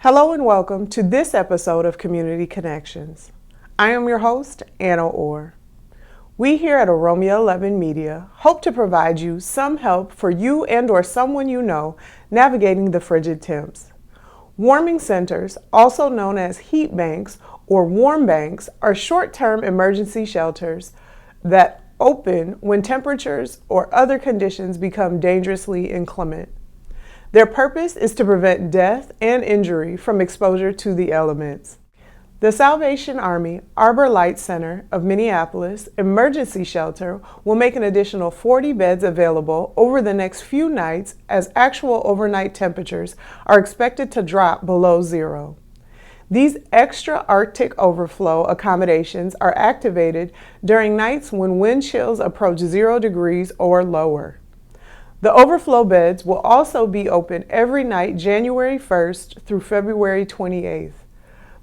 Hello and welcome to this episode of Community Connections. I am your host, Anna Orr. We here at OROMIA11 Media hope to provide you some help for you and or someone you know navigating the frigid temps. Warming centers, also known as heat banks or warm banks, are short-term emergency shelters that open when temperatures or other conditions become dangerously inclement. Their purpose is to prevent death and injury from exposure to the elements. The Salvation Army Arbor Light Center of Minneapolis Emergency Shelter will make an additional 40 beds available over the next few nights as actual overnight temperatures are expected to drop below zero. These extra Arctic overflow accommodations are activated during nights when wind chills approach 0 degrees or lower. The overflow beds will also be open every night January 1st through February 28th.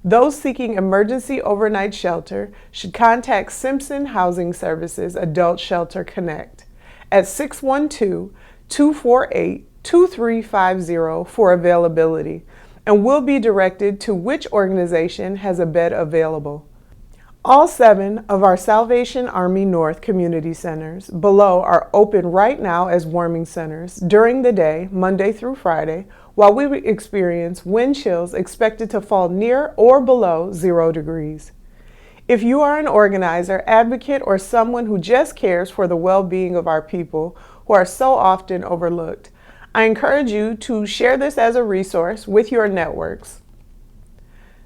Those seeking emergency overnight shelter should contact Simpson Housing Services Adult Shelter Connect at 612-248-2350 for availability and will be directed to which organization has a bed available. All 7 of our Salvation Army North community centers below are open right now as warming centers during the day, Monday through Friday, while we experience wind chills expected to fall near or below 0 degrees. If you are an organizer, advocate, or someone who just cares for the well-being of our people who are so often overlooked, I encourage you to share this as a resource with your networks.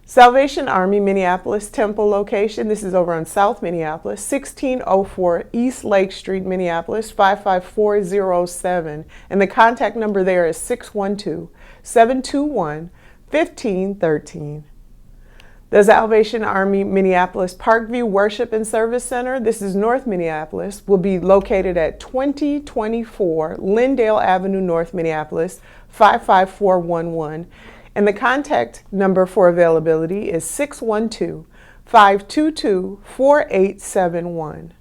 Salvation Army Minneapolis Temple location, this is over on South Minneapolis, 1604 East Lake Street, Minneapolis, 55407, and the contact number there is 612-721-1513. The Salvation Army Minneapolis Parkview Worship and Service Center, this is North Minneapolis, will be located at 2024 Lindale Avenue, North Minneapolis, 55411. And the contact number for availability is 612-522-4871.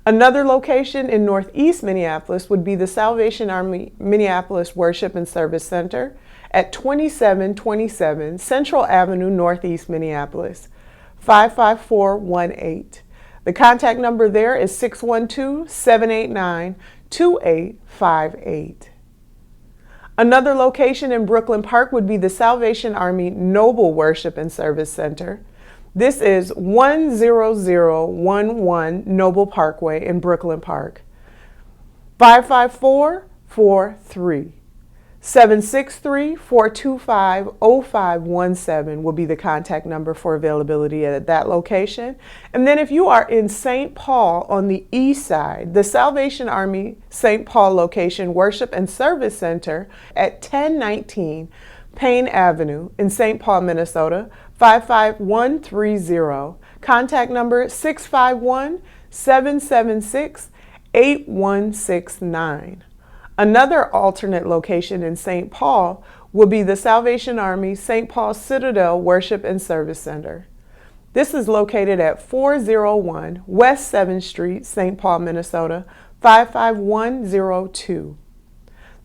Another location in Northeast Minneapolis would be the Salvation Army Minneapolis Worship and Service Center at 2727 Central Avenue, Northeast Minneapolis, 55418. The contact number there is 612-789-2858. Another location in Brooklyn Park would be the Salvation Army Noble Worship and Service Center. This is 10011 Noble Parkway in Brooklyn Park. 55443. 763-425-0517 will be the contact number for availability at that location. And then if you are in St. Paul on the east side, the Salvation Army St. Paul location Worship and Service Center at 1019 Payne Avenue in St. Paul, Minnesota, 55130. Contact number 651-776-8169. Another alternate location in St. Paul will be the Salvation Army St. Paul Citadel Worship and Service Center. This is located at 401 West 7th Street, St. Paul, Minnesota, 55102.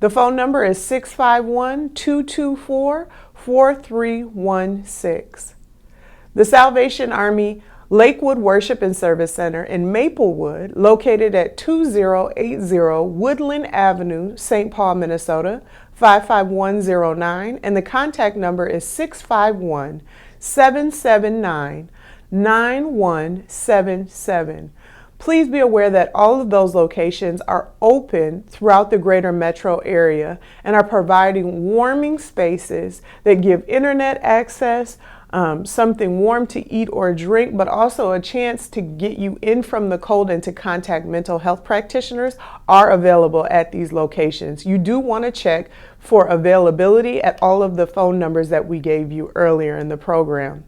The phone number is 651-224-4316. The Salvation Army Lakewood Worship and Service Center in Maplewood, located at 2080 Woodland Avenue, St. Paul, Minnesota, 55109, and the contact number is 651-779-9177. Please be aware that all of those locations are open throughout the greater metro area and are providing warming spaces that give internet access, something warm to eat or drink, but also a chance to get you in from the cold and to contact mental health practitioners are available at these locations. You do want to check for availability at all of the phone numbers that we gave you earlier in the program.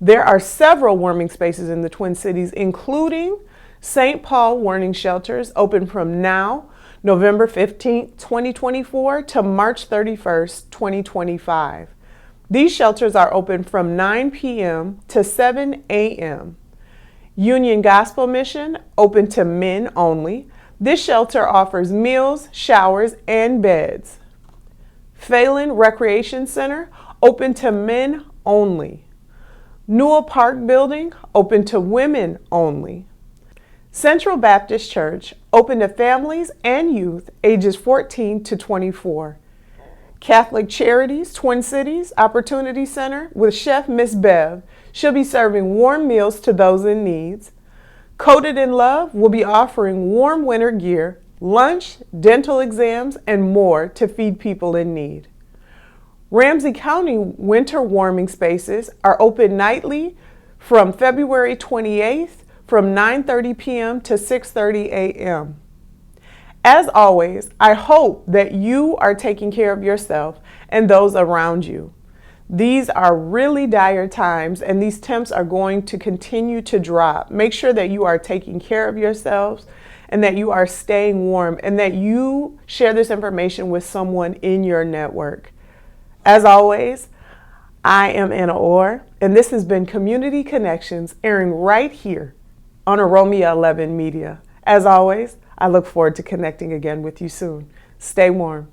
There are several warming spaces in the Twin Cities, including St. Paul Warming Shelters, open from now, November 15th, 2024 to March 31st, 2025. These shelters are open from 9 p.m. to 7 a.m. Union Gospel Mission, open to men only. This shelter offers meals, showers, and beds. Phelan Recreation Center, open to men only. Newell Park Building, open to women only. Central Baptist Church, open to families and youth ages 14 to 24. Catholic Charities, Twin Cities Opportunity Center with Chef Miss Bev. She'll be serving warm meals to those in need. Coated in Love will be offering warm winter gear, lunch, dental exams, and more to feed people in need. Ramsey County winter warming spaces are open nightly from February 28th from 9:30 p.m. to 6:30 a.m. As always, I hope that you are taking care of yourself and those around you. These are really dire times, and these temps are going to continue to drop. Make sure that you are taking care of yourselves and that you are staying warm and that you share this information with someone in your network. As always, I am Anna Orr, and this has been Community Connections, airing right here on OROMIA11 Media. As always, I look forward to connecting again with you soon. Stay warm.